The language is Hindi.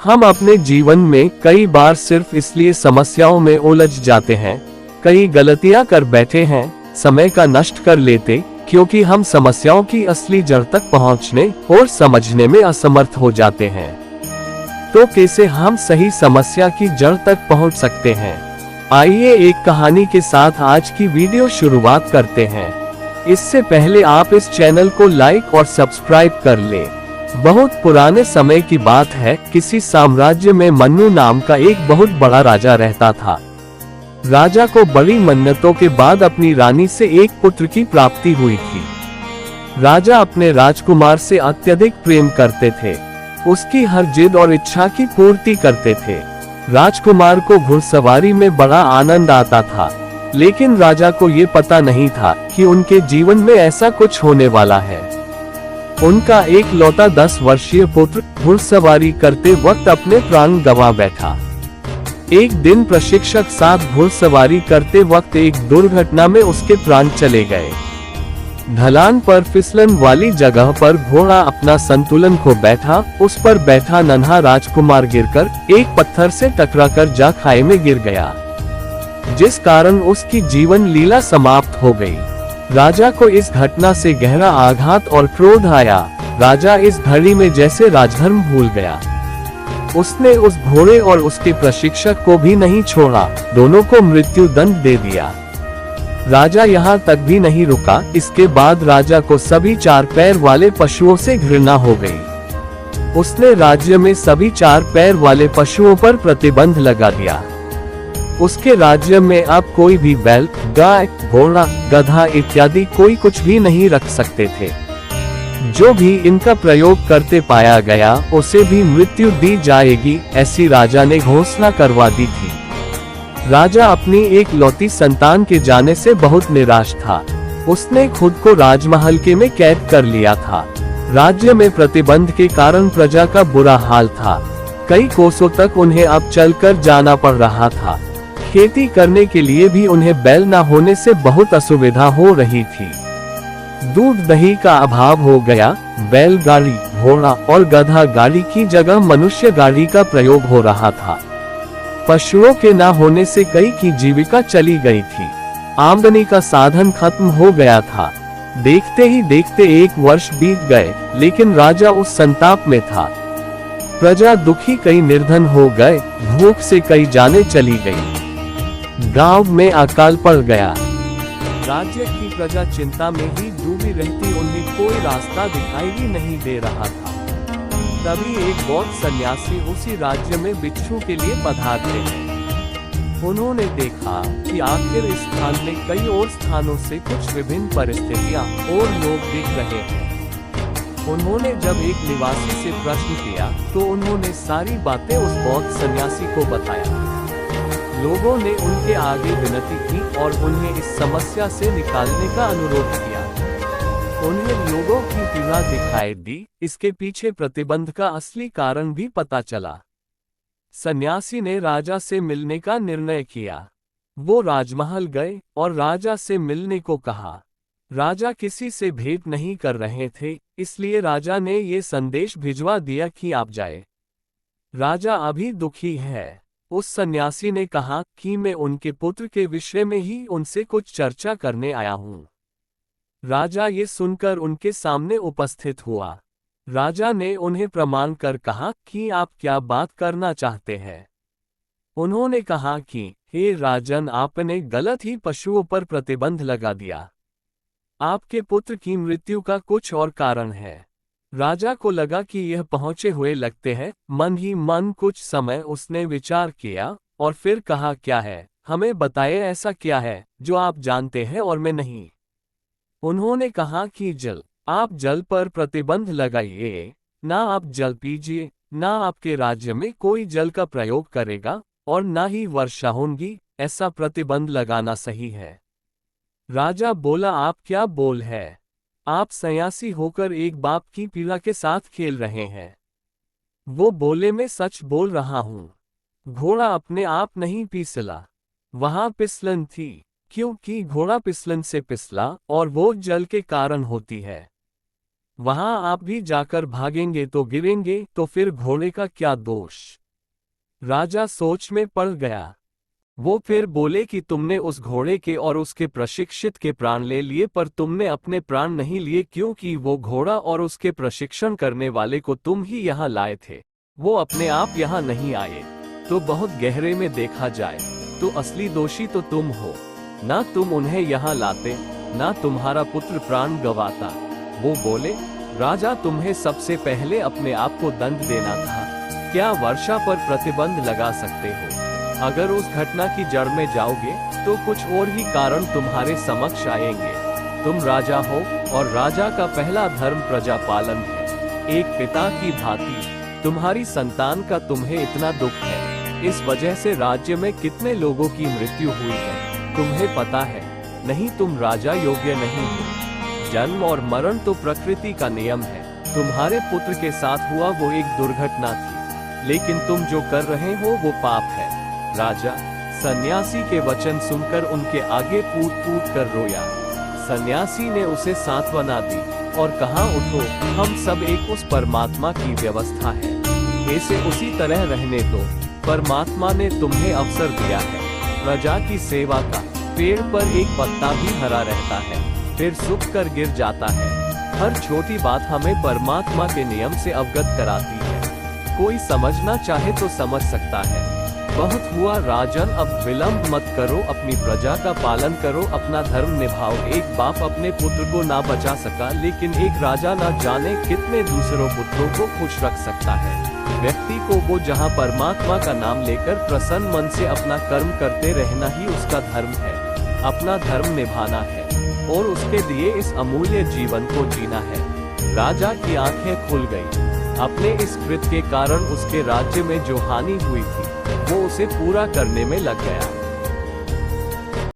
हम अपने जीवन में कई बार सिर्फ इसलिए समस्याओं में उलझ जाते हैं, कई गलतियां कर बैठे हैं, समय का नष्ट कर लेते, क्योंकि हम समस्याओं की असली जड़ तक पहुंचने और समझने में असमर्थ हो जाते हैं। तो कैसे हम सही समस्या की जड़ तक पहुंच सकते हैं? आइए एक कहानी के साथ आज की वीडियो शुरुआत करते हैं। इससे पहले आप इस चैनल को लाइक और सब्सक्राइब कर लें। बहुत पुराने समय की बात है, किसी साम्राज्य में मन्नु नाम का एक बहुत बड़ा राजा रहता था। राजा को बड़ी मन्नतों के बाद अपनी रानी से एक पुत्र की प्राप्ति हुई थी। राजा अपने राजकुमार से अत्यधिक प्रेम करते थे, उसकी हर जिद और इच्छा की पूर्ति करते थे। राजकुमार को घुड़सवारी में बड़ा आनंद आता था, लेकिन राजा को ये पता नहीं था कि उनके जीवन में ऐसा कुछ होने वाला है। उनका एक लौता 10 वर्षीय पुत्र घुड़सवारी करते वक्त अपने प्राण गंवा बैठा। एक दिन प्रशिक्षक साथ घुड़सवारी करते वक्त एक दुर्घटना में उसके प्राण चले गए। ढलान पर फिसलन वाली जगह पर घोड़ा अपना संतुलन खो बैठा। उस पर बैठा नन्हा राजकुमार गिरकर एक पत्थर से टकराकर जा खाई में गिर गया, जिस कारण उसकी जीवन लीला समाप्त हो गई। राजा को इस घटना से गहरा आघात और क्रोध आया। राजा इस घड़ी में जैसे राजधर्म भूल गया। उसने उस घोड़े और उसके प्रशिक्षक को भी नहीं छोड़ा, दोनों को मृत्यु दंड दे दिया। राजा यहाँ तक भी नहीं रुका, इसके बाद राजा को सभी 4 पैर वाले पशुओं से घृणा हो गई। उसने राज्य में सभी 4 पैर वाले पशुओं पर प्रतिबंध लगा दिया। उसके राज्य में अब कोई भी बैल, गाय, घोड़ा, गधा इत्यादि कोई कुछ भी नहीं रख सकते थे। जो भी इनका प्रयोग करते पाया गया, उसे भी मृत्यु दी जाएगी, ऐसी राजा ने घोषणा करवा दी थी। राजा अपनी एक लौती संतान के जाने से बहुत निराश था। उसने खुद को राजमहल के में कैद कर लिया था। राज्य में प्रतिबंध के कारण प्रजा का बुरा हाल था। कई कोसों तक उन्हें अब चलकर जाना पड़ रहा था। खेती करने के लिए भी उन्हें बैल न होने से बहुत असुविधा हो रही थी। दूध दही का अभाव हो गया। बैलगाड़ी, घोड़ा और गधा गाड़ी की जगह मनुष्य गाड़ी का प्रयोग हो रहा था। पशुओं के न होने से कई की जीविका चली गई थी। आमदनी का साधन खत्म हो गया था। देखते ही देखते 1 वर्ष बीत गए, लेकिन राजा उस संताप में था। प्रजा दुखी, कई निर्धन हो गए, भूख से कई जानें चली गई। गांव में अकाल पड़ गया। राज्य की प्रजा चिंता में ही डूबी रहती, उन्हें कोई रास्ता दिखाई ही नहीं दे रहा था। तभी एक बौद्ध सन्यासी उसी राज्य में भिक्षु के लिए पधारते हैं। उन्होंने देखा कि आखिर इस स्थान में कई और स्थानों से कुछ विभिन्न परिस्थितियां और लोग दिख रहे हैं। उन्होंने जब एक निवासी से प्रश्न किया, तो उन्होंने सारी बातें उस बौद्ध सन्यासी को बताया। लोगों ने उनके आगे विनती की और उन्हें इस समस्या से निकालने का अनुरोध किया। उन्हें लोगों की पीड़ा दिखाई दी। इसके पीछे प्रतिबंध का असली कारण भी पता चला। सन्यासी ने राजा से मिलने का निर्णय किया। वो राजमहल गए और राजा से मिलने को कहा। राजा किसी से भेंट नहीं कर रहे थे, इसलिए राजा ने ये संदेश भिजवा दिया कि आप जाए। राजा अभी दुखी है। उस सन्यासी ने कहा कि मैं उनके पुत्र के विषय में ही उनसे कुछ चर्चा करने आया हूँ। राजा ये सुनकर उनके सामने उपस्थित हुआ। राजा ने उन्हें प्रणाम कर कहा कि आप क्या बात करना चाहते हैं। उन्होंने कहा कि हे राजन, आपने गलत ही पशुओं पर प्रतिबंध लगा दिया। आपके पुत्र की मृत्यु का कुछ और कारण है। राजा को लगा कि यह पहुंचे हुए लगते हैं। मन ही मन कुछ समय उसने विचार किया और फिर कहा, क्या है, हमें बताइए, ऐसा क्या है जो आप जानते हैं और मैं नहीं। उन्होंने कहा कि जल, आप जल पर प्रतिबंध लगाइए। ना आप जल पीजिए, ना आपके राज्य में कोई जल का प्रयोग करेगा और ना ही वर्षा होगी, ऐसा प्रतिबंध लगाना सही है। राजा बोला, आप क्या बोल है? आप सन्यासी होकर एक बाप की पीड़ा के साथ खेल रहे हैं। वो बोले, मैं सच बोल रहा हूँ। घोड़ा अपने आप नहीं फिसला, वहां फिसलन थी, क्योंकि घोड़ा फिसलन से फिसला और वो जल के कारण होती है। वहां आप भी जाकर भागेंगे तो गिरेंगे, तो फिर घोड़े का क्या दोष। राजा सोच में पड़ गया। वो फिर बोले कि तुमने उस घोड़े के और उसके प्रशिक्षित के प्राण ले लिए, पर तुमने अपने प्राण नहीं लिए, क्योंकि वो घोड़ा और उसके प्रशिक्षण करने वाले को तुम ही यहाँ लाए थे। वो अपने आप यहाँ नहीं आए। तो बहुत गहरे में देखा जाए तो असली दोषी तो तुम हो। ना तुम उन्हें यहाँ लाते, ना तुम्हारा पुत्र प्राण गंवाता। वो बोले, राजा तुम्हें सबसे पहले अपने आप को दंड देना था। क्या वर्षा पर प्रतिबंध लगा सकते हो? अगर उस घटना की जड़ में जाओगे तो कुछ और ही कारण तुम्हारे समक्ष आएंगे। तुम राजा हो और राजा का पहला धर्म प्रजा पालन है। एक पिता की भांति तुम्हारी संतान का तुम्हें इतना दुख है। इस वजह से राज्य में कितने लोगों की मृत्यु हुई है तुम्हें पता है? नहीं, तुम राजा योग्य नहीं हो। जन्म और मरण तो प्रकृति का नियम है। तुम्हारे पुत्र के साथ हुआ वो एक दुर्घटना थी, लेकिन तुम जो कर रहे हो वो पाप है। राजा सन्यासी के वचन सुनकर उनके आगे कूद कूद कर रोया। सन्यासी ने उसे सांत्वना दी और कहा, उठो, हम सब एक उस परमात्मा की व्यवस्था है, ऐसे उसी तरह रहने दो। परमात्मा ने तुम्हें अवसर दिया है प्रजा की सेवा का। पेड़ पर एक पत्ता भी हरा रहता है, फिर सूख कर गिर जाता है। हर छोटी बात हमें परमात्मा के नियम से अवगत कराती है। कोई समझना चाहे तो समझ सकता है। बहुत हुआ राजन, अब विलंब मत करो, अपनी प्रजा का पालन करो, अपना धर्म निभाओ। एक बाप अपने पुत्र को ना बचा सका, लेकिन एक राजा ना जाने कितने दूसरों पुत्रों को खुश रख सकता है। व्यक्ति को वो जहाँ परमात्मा का नाम लेकर प्रसन्न मन से अपना कर्म करते रहना ही उसका धर्म है। अपना धर्म निभाना है और उसके लिए इस अमूल्य जीवन को जीना है। राजा की आंखें खुल गई। अपने इस कृत्य के कारण उसके राज्य में जो हानि हुई थी वो उसे पूरा करने में लग गया।